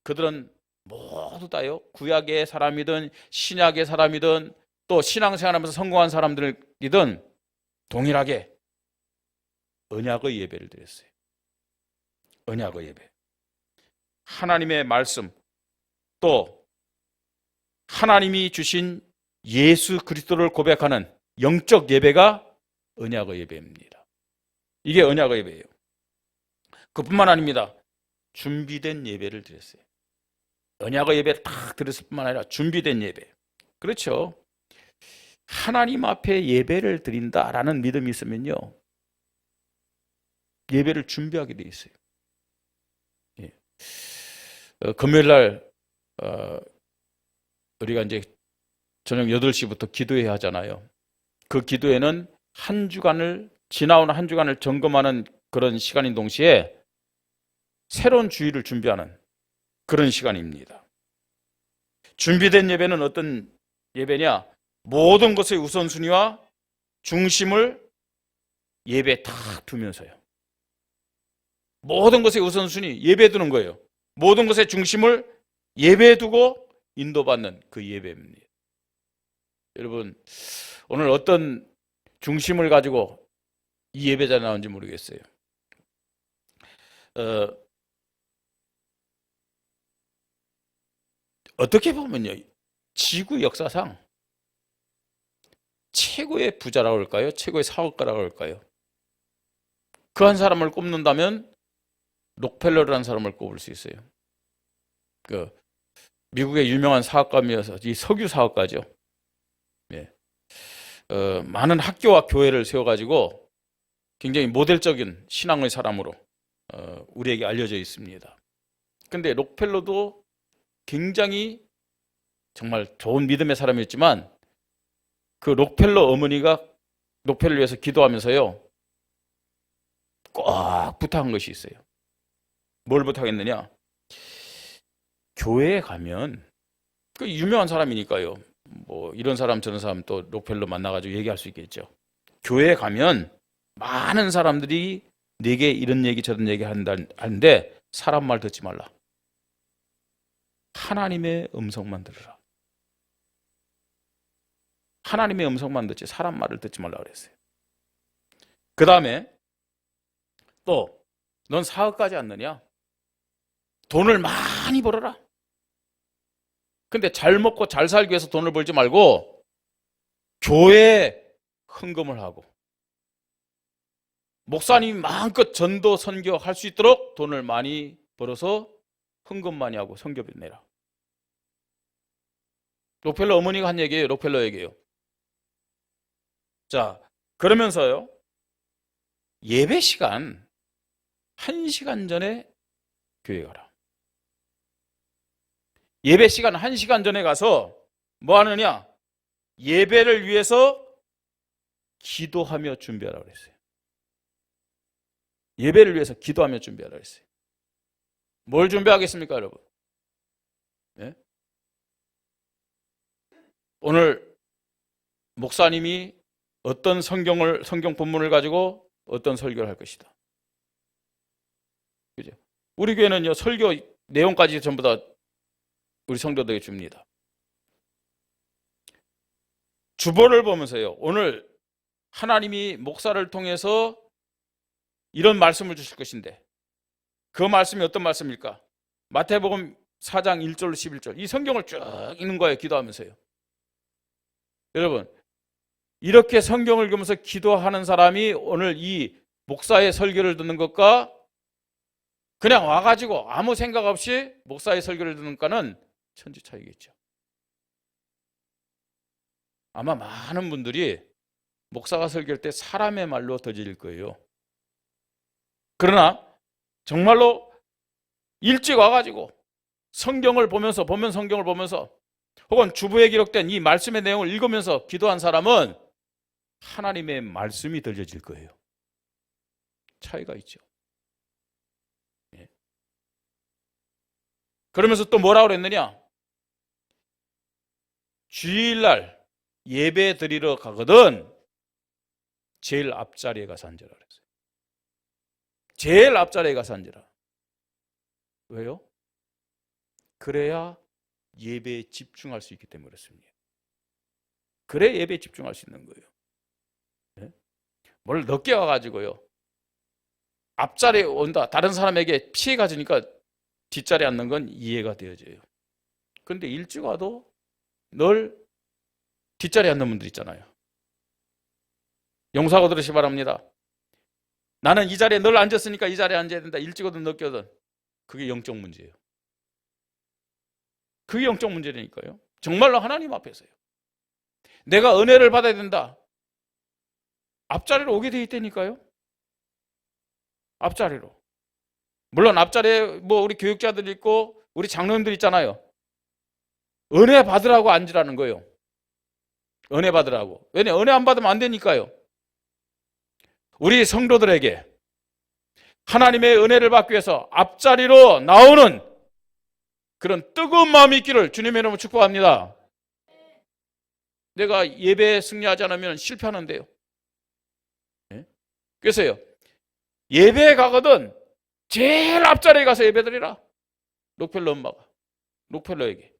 그들은 모두 다요, 구약의 사람이든 신약의 사람이든 또 신앙생활하면서 성공한 사람들이든 동일하게 언약의 예배를 드렸어요. 언약의 예배. 하나님의 말씀, 또 하나님이 주신 예수 그리스도를 고백하는 영적 예배가 언약의 예배입니다. 이게 언약의 예배예요. 그뿐만 아닙니다. 준비된 예배를 드렸어요. 언약의 예배를 딱 드렸을 뿐만 아니라 준비된 예배. 그렇죠. 하나님 앞에 예배를 드린다라는 믿음이 있으면요, 예배를 준비하게 돼 있어요. 예. 금요일 날 우리가 이제 저녁 8시부터 기도해야 하잖아요. 그 기도회는 한 주간을, 지나온 한 주간을 점검하는 그런 시간인 동시에 새로운 주일을 준비하는 그런 시간입니다. 준비된 예배는 어떤 예배냐? 모든 것의 우선순위와 중심을 예배에 딱 두면서요. 모든 것의 우선순위 예배에 두는 거예요. 모든 것의 중심을 예배에 두고 인도받는 그 예배입니다. 여러분, 오늘 어떤 중심을 가지고 이 예배자에 나온지 모르겠어요. 어떻게 보면요, 지구 역사상 최고의 부자라고 할까요? 최고의 사업가라고 할까요? 그 한 사람을 꼽는다면 록펠러라는 사람을 꼽을 수 있어요. 그 미국의 유명한 사업가면서 이 석유 사업가죠. 예. 많은 학교와 교회를 세워가지고 굉장히 모델적인 신앙의 사람으로 우리에게 알려져 있습니다. 근데 록펠러도 굉장히 정말 좋은 믿음의 사람이었지만 그 록펠러 어머니가 록펠러를 위해서 기도하면서요, 꼭 부탁한 것이 있어요. 뭘 부탁했느냐? 교회에 가면, 그 유명한 사람이니까요, 뭐 이런 사람 저런 사람 또 록펠러 만나가지고 얘기할 수 있겠죠. 교회에 가면 많은 사람들이 내게 이런 얘기 저런 얘기 하는데 사람 말 듣지 말라. 하나님의 음성만 들으라. 하나님의 음성만 듣지 사람 말을 듣지 말라고 그랬어요. 그 다음에 또 넌 사업까지 않느냐? 돈을 많이 벌어라. 근데 잘 먹고 잘 살기 위해서 돈을 벌지 말고 교회에 헌금을 하고 목사님이 마음껏 전도 선교할 수 있도록 돈을 많이 벌어서 헌금 많이 하고 선교비 내라. 록펠러 어머니가 한 얘기예요. 록펠러 얘기예요. 자, 그러면서요. 예배 시간 1시간 전에 교회 가라. 예배 시간 1시간 전에 가서 뭐 하느냐? 예배를 위해서 기도하며 준비하라고 그랬어요. 예배를 위해서 기도하며 준비하라고 그랬어요. 뭘 준비하겠습니까, 여러분? 네? 오늘 목사님이 어떤 성경 본문을 가지고 어떤 설교를 할 것이다. 그죠? 우리 교회는요, 설교 내용까지 전부 다 우리 성도들에게 줍니다. 주보를 보면서요, 오늘 하나님이 목사를 통해서 이런 말씀을 주실 것인데, 그 말씀이 어떤 말씀일까? 마태복음 4장 1절로 11절. 이 성경을 쭉 읽는 거예요, 기도하면서요. 여러분, 이렇게 성경을 읽으면서 기도하는 사람이 오늘 이 목사의 설교를 듣는 것과 그냥 와가지고 아무 생각 없이 목사의 설교를 듣는 것과는 천지 차이겠죠. 아마 많은 분들이 목사가 설교할 때 사람의 말로 던질 거예요. 그러나 정말로 일찍 와가지고 성경을 보면서 성경을 보면서 혹은 주부에 기록된 이 말씀의 내용을 읽으면서 기도한 사람은 하나님의 말씀이 들려질 거예요. 차이가 있죠. 예. 그러면서 또 뭐라고 그랬느냐? 주일날 예배 드리러 가거든 제일 앞자리에 가서 앉으라 그랬어요. 제일 앞자리에 가서 앉으라. 왜요? 그래야 예배에 집중할 수 있기 때문에 그렇습니다. 그래 예배에 집중할 수 있는 거예요. 네? 뭘 늦게 와가지고요, 앞자리에 온다, 다른 사람에게 피해가 주니까 뒷자리에 앉는 건 이해가 되어져요. 그런데 일찍 와도 늘 뒷자리에 앉는 분들 있잖아요. 용서하고 들으시기 바랍니다. 나는 이 자리에 늘 앉았으니까 이 자리에 앉아야 된다. 일찍 오든 늦게 오든. 그게 영적 문제예요. 그게 영적 문제라니까요. 정말로 하나님 앞에서요. 내가 은혜를 받아야 된다. 앞자리로 오게 돼 있다니까요. 앞자리로. 물론 앞자리에 뭐 우리 교육자들 있고 우리 장로님들 있잖아요. 은혜 받으라고 앉으라는 거예요. 은혜 받으라고. 왜냐? 은혜 안 받으면 안 되니까요. 우리 성도들에게 하나님의 은혜를 받기 위해서 앞자리로 나오는 그런 뜨거운 마음이 있기를 주님의 이름으로 축복합니다. 내가 예배에 승리하지 않으면 실패하는데요. 네? 그래서요, 예배에 가거든 제일 앞자리에 가서 예배드리라. 록펠러 엄마가 록펠러에게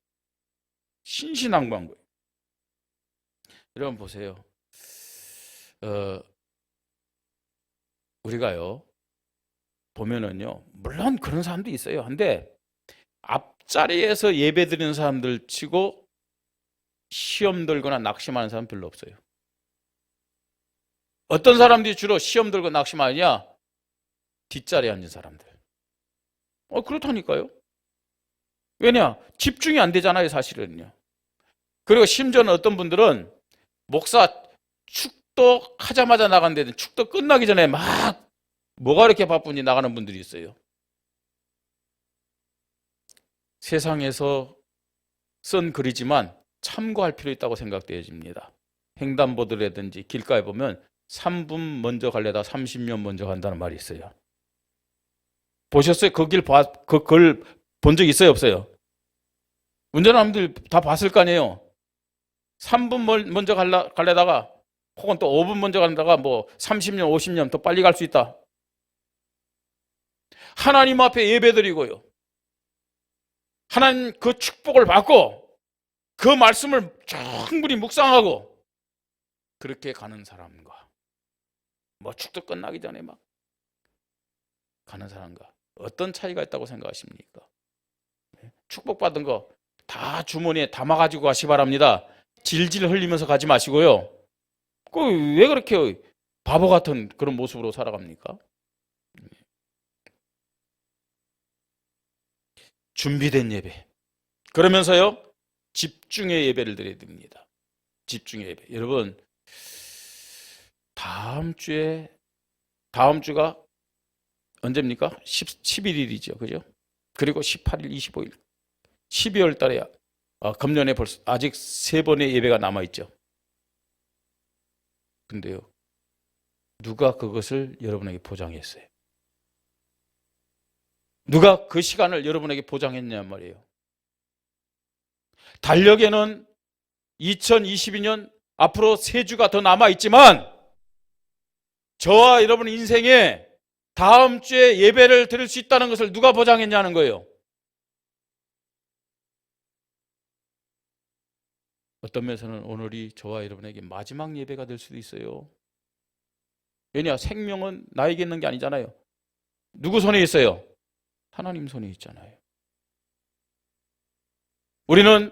신신당부한 거예요. 여러분 보세요. 우리가요 보면은요, 물론 그런 사람도 있어요. 근데 앞자리에서 예배 드리는 사람들 치고 시험 들거나 낙심하는 사람 별로 없어요. 어떤 사람들이 주로 시험 들고 낙심하느냐? 뒷자리에 앉은 사람들. 그렇다니까요. 왜냐? 집중이 안 되잖아요, 사실은요. 그리고 심지어는 어떤 분들은 목사 축도하자마자 나간다든 축도 끝나기 전에 막 뭐가 이렇게 바쁜지 나가는 분들이 있어요. 세상에서 쓴 글이지만 참고할 필요 있다고 생각되어집니다. 횡단보도라든지 길가에 보면 3분 먼저 갈래다 30년 먼저 간다는 말이 있어요. 보셨어요? 그 글 본 적 있어요? 없어요? 운전하는 분들 다 봤을 거 아니에요? 3분 먼저 갈래다가 혹은 또 5분 먼저 간다가 뭐 30년, 50년 더 빨리 갈 수 있다. 하나님 앞에 예배드리고요. 하나님 그 축복을 받고 그 말씀을 충분히 묵상하고 그렇게 가는 사람과 뭐 축도 끝나기 전에 막 가는 사람과 어떤 차이가 있다고 생각하십니까? 축복받은 거 다 주머니에 담아가지고 가시 바랍니다. 질질 흘리면서 가지 마시고요. 왜 그렇게 바보 같은 그런 모습으로 살아갑니까? 준비된 예배. 그러면서요, 집중의 예배를 드려야 됩니다. 집중의 예배. 여러분, 다음 주가 언제입니까? 11일이죠. 그죠? 그리고 18일, 25일. 12월 달에, 금년에 벌써 아직 3번의 예배가 남아있죠. 근데요, 누가 그것을 여러분에게 보장했어요? 누가 그 시간을 여러분에게 보장했냔 말이에요. 달력에는 2022년 앞으로 3주가 더 남아있지만 저와 여러분 인생에 다음 주에 예배를 드릴 수 있다는 것을 누가 보장했냐는 거예요. 어떤 면에서는 오늘이 저와 여러분에게 마지막 예배가 될 수도 있어요. 왜냐? 생명은 나에게 있는 게 아니잖아요. 누구 손에 있어요? 하나님 손에 있잖아요. 우리는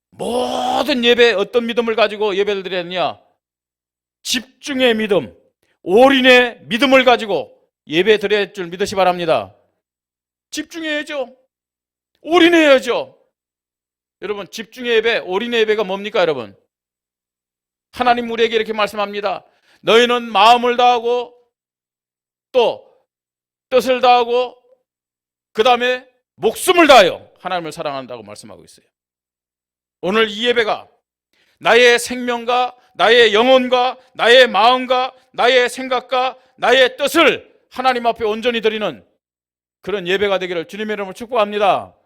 모든 예배 어떤 믿음을 가지고 예배를 드렸느냐? 집중의 믿음, 올인의 믿음을 가지고 예배 드려야 할 줄 믿으시 바랍니다. 집중해야죠. 올인해야죠. 여러분, 집중의 예배, 올인의 예배가 뭡니까, 여러분? 하나님 우리에게 이렇게 말씀합니다. 너희는 마음을 다하고 또 뜻을 다하고 그 다음에 목숨을 다하여 하나님을 사랑한다고 말씀하고 있어요. 오늘 이 예배가 나의 생명과 나의 영혼과 나의 마음과 나의 생각과 나의 뜻을 하나님 앞에 온전히 드리는 그런 예배가 되기를 주님의 이름으로 축복합니다.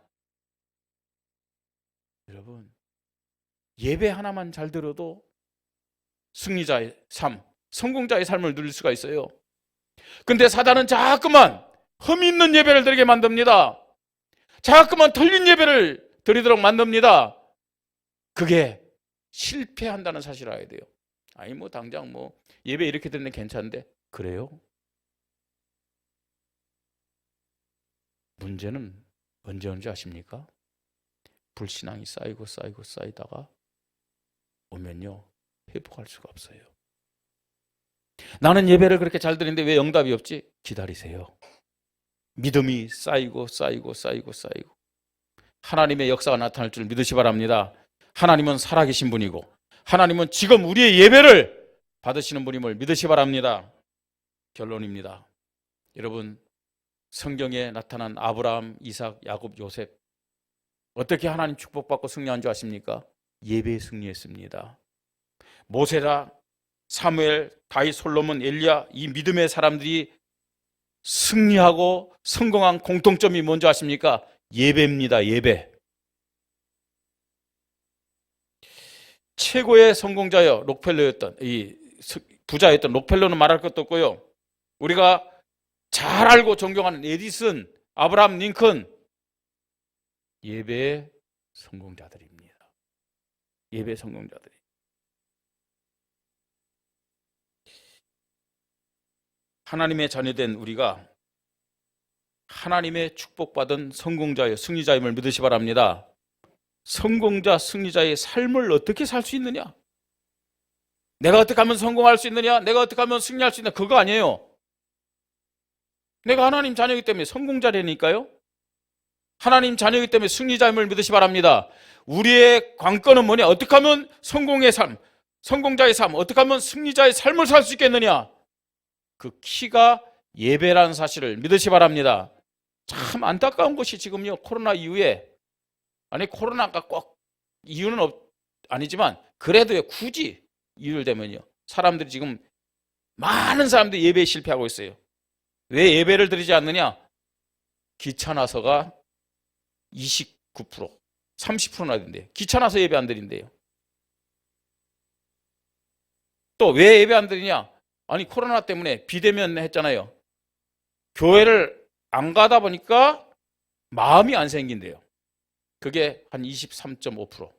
여러분, 예배 하나만 잘 들어도 승리자의 삶, 성공자의 삶을 누릴 수가 있어요. 근데 사단은 자꾸만 흠 있는 예배를 드리게 만듭니다. 자꾸만 틀린 예배를 드리도록 만듭니다. 그게 실패한다는 사실을 알아야 돼요. 아니 당장 예배 이렇게 듣는 괜찮은데 그래요? 문제는 언제 아십니까? 불신앙이 쌓이다가 오면요 회복할 수가 없어요. 나는 예배를 그렇게 잘 드리는데 왜 응답이 없지? 기다리세요. 믿음이 쌓이고 하나님의 역사가 나타날 줄 믿으시 바랍니다. 하나님은 살아계신 분이고 하나님은 지금 우리의 예배를 받으시는 분임을 믿으시 바랍니다. 결론입니다. 여러분, 성경에 나타난 아브라함, 이삭, 야곱, 요셉 어떻게 하나님 축복받고 승리한 줄 아십니까? 예배에 승리했습니다. 모세라, 사무엘, 다윗, 솔로몬, 엘리야 이 믿음의 사람들이 승리하고 성공한 공통점이 뭔지 아십니까? 예배입니다. 예배. 최고의 성공자여 록펠러였던 이 부자였던 록펠러는 말할 것도 없고요. 우리가 잘 알고 존경하는 에디슨, 아브라함 링컨 예배의 성공자들입니다. 예배 성공자들이. 하나님의 자녀된 우리가 하나님의 축복받은 성공자여 승리자임을 믿으시 바랍니다. 성공자, 승리자의 삶을 어떻게 살 수 있느냐? 내가 어떻게 하면 성공할 수 있느냐? 내가 어떻게 하면 승리할 수 있느냐? 그거 아니에요. 내가 하나님 자녀이기 때문에 성공자라니까요. 하나님 자녀이기 때문에 승리자임을 믿으시 바랍니다. 우리의 관건은 뭐냐? 어떻게 하면 성공의 삶, 성공자의 삶, 어떻게 하면 승리자의 삶을 살 수 있겠느냐? 그 키가 예배라는 사실을 믿으시 바랍니다. 참 안타까운 것이 지금요, 코로나 이후에, 아니 코로나가 꼭 이유는 아니지만 그래도요, 굳이 이유를 대면요, 사람들이 지금 많은 사람들이 예배에 실패하고 있어요. 왜 예배를 드리지 않느냐? 귀찮아서가 29%, 30%나 된대요. 귀찮아서 예배 안 드린대요. 또 왜 예배 안 드리냐? 아니 코로나 때문에 비대면 했잖아요. 교회를 안 가다 보니까 마음이 안 생긴대요. 그게 한 23.5%.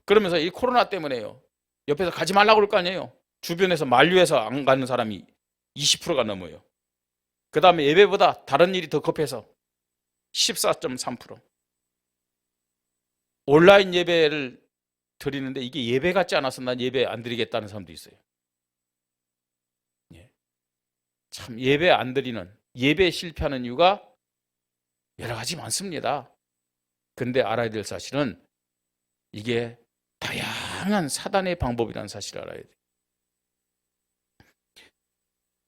그러면서 이 코로나 때문에요. 옆에서 가지 말라고 그럴 거 아니에요. 주변에서 만류해서 안 가는 사람이 20%가 넘어요. 그 다음에 예배보다 다른 일이 더 급해서 14.3%. 온라인 예배를 드리는데 이게 예배 같지 않아서 난 예배 안 드리겠다는 사람도 있어요. 참 예배 안 드리는, 예배 실패하는 이유가 여러 가지 많습니다. 근데 알아야 될 사실은 이게 다양한 사단의 방법이라는 사실을 알아야 돼요.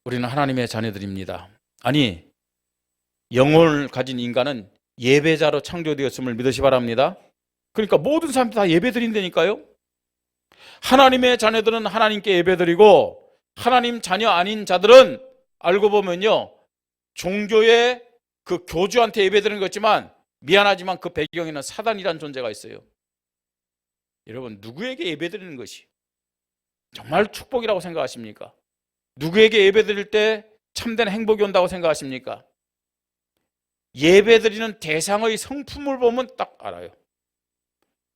우리는 하나님의 자녀들입니다. 아니, 영혼을 가진 인간은 예배자로 창조되었음을 믿으시 바랍니다. 그러니까 모든 사람들이 다 예배 드린다니까요. 하나님의 자녀들은 하나님께 예배 드리고 하나님 자녀 아닌 자들은 알고 보면요, 종교의 그 교주한테 예배 드리는 거지만 미안하지만 그 배경에는 사단이라는 존재가 있어요. 여러분, 누구에게 예배 드리는 것이 정말 축복이라고 생각하십니까? 누구에게 예배 드릴 때 참된 행복이 온다고 생각하십니까? 예배 드리는 대상의 성품을 보면 딱 알아요.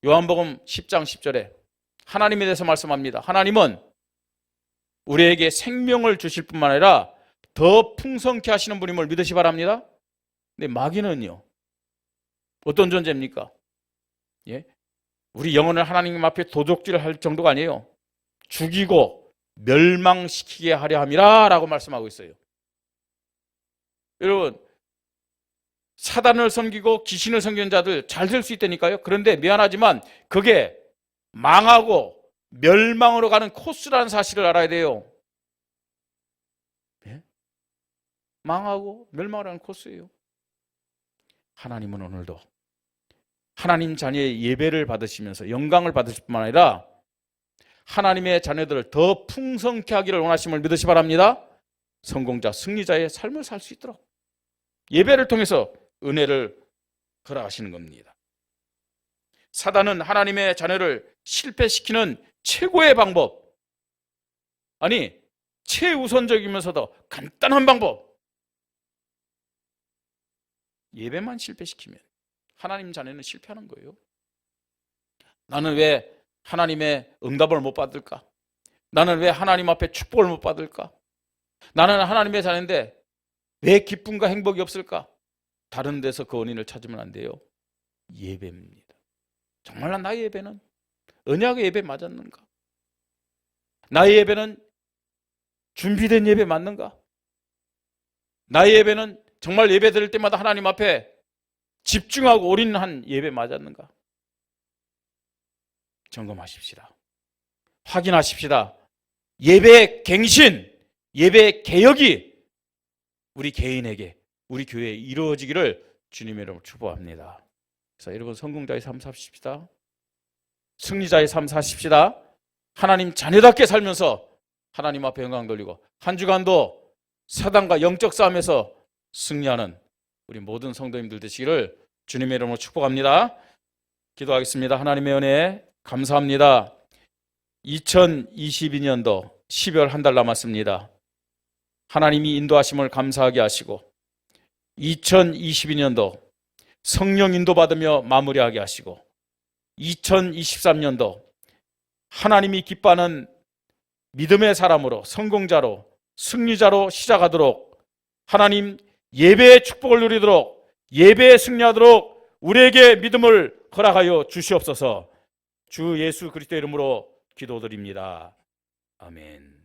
요한복음 10장 10절에 하나님에 대해서 말씀합니다. 하나님은 우리에게 생명을 주실 뿐만 아니라 더 풍성케 하시는 분임을 믿으시 바랍니다. 근데 마귀는요, 어떤 존재입니까? 예? 우리 영혼을 하나님 앞에 도적질할 정도가 아니에요. 죽이고 멸망시키게 하려 함이라 라고 말씀하고 있어요. 여러분, 사단을 섬기고 귀신을 섬기는 자들 잘 될 수 있다니까요. 그런데 미안하지만 그게 망하고 멸망으로 가는 코스라는 사실을 알아야 돼요. 예? 망하고 멸망으로 가는 코스예요. 하나님은 오늘도 하나님 자녀의 예배를 받으시면서 영광을 받으실 뿐만 아니라 하나님의 자녀들을 더 풍성케 하기를 원하심을 믿으시 바랍니다. 성공자, 승리자의 삶을 살 수 있도록 예배를 통해서 은혜를 허락하시는 겁니다. 사단은 하나님의 자녀를 실패시키는 최고의 방법, 아니 최우선적이면서도 간단한 방법, 예배만 실패시키면 하나님 자녀는 실패하는 거예요. 나는 왜 하나님의 응답을 못 받을까? 나는 왜 하나님 앞에 축복을 못 받을까? 나는 하나님의 자녀인데 왜 기쁨과 행복이 없을까? 다른 데서 그 원인을 찾으면 안 돼요. 예배입니다. 정말 나의 예배는 언약의 예배 맞았는가? 나의 예배는 준비된 예배 맞는가? 나의 예배는 정말 예배 드릴 때마다 하나님 앞에 집중하고 올인한 예배 맞았는가? 점검하십시다. 확인하십시다. 예배 갱신, 예배 개혁이 우리 개인에게, 우리 교회에 이루어지기를 주님의 이름으로 축복합니다. 그래서 여러분, 성공자의 삶 사십시다. 승리자의 삶 사십시다. 하나님 자녀답게 살면서 하나님 앞에 영광 돌리고 한 주간도 사단과 영적 싸움에서 승리하는 우리 모든 성도님들 되시기를 주님의 이름으로 축복합니다. 기도하겠습니다. 하나님의 은혜 감사합니다. 2022년도 12월 한 달 남았습니다. 하나님이 인도하심을 감사하게 하시고 2022년도 성령 인도받으며 마무리하게 하시고 2023년도 하나님이 기뻐하는 믿음의 사람으로, 성공자로, 승리자로 시작하도록, 하나님 예배의 축복을 누리도록, 예배에 승리하도록 우리에게 믿음을 허락하여 주시옵소서. 주 예수 그리스도의 이름으로 기도드립니다. 아멘.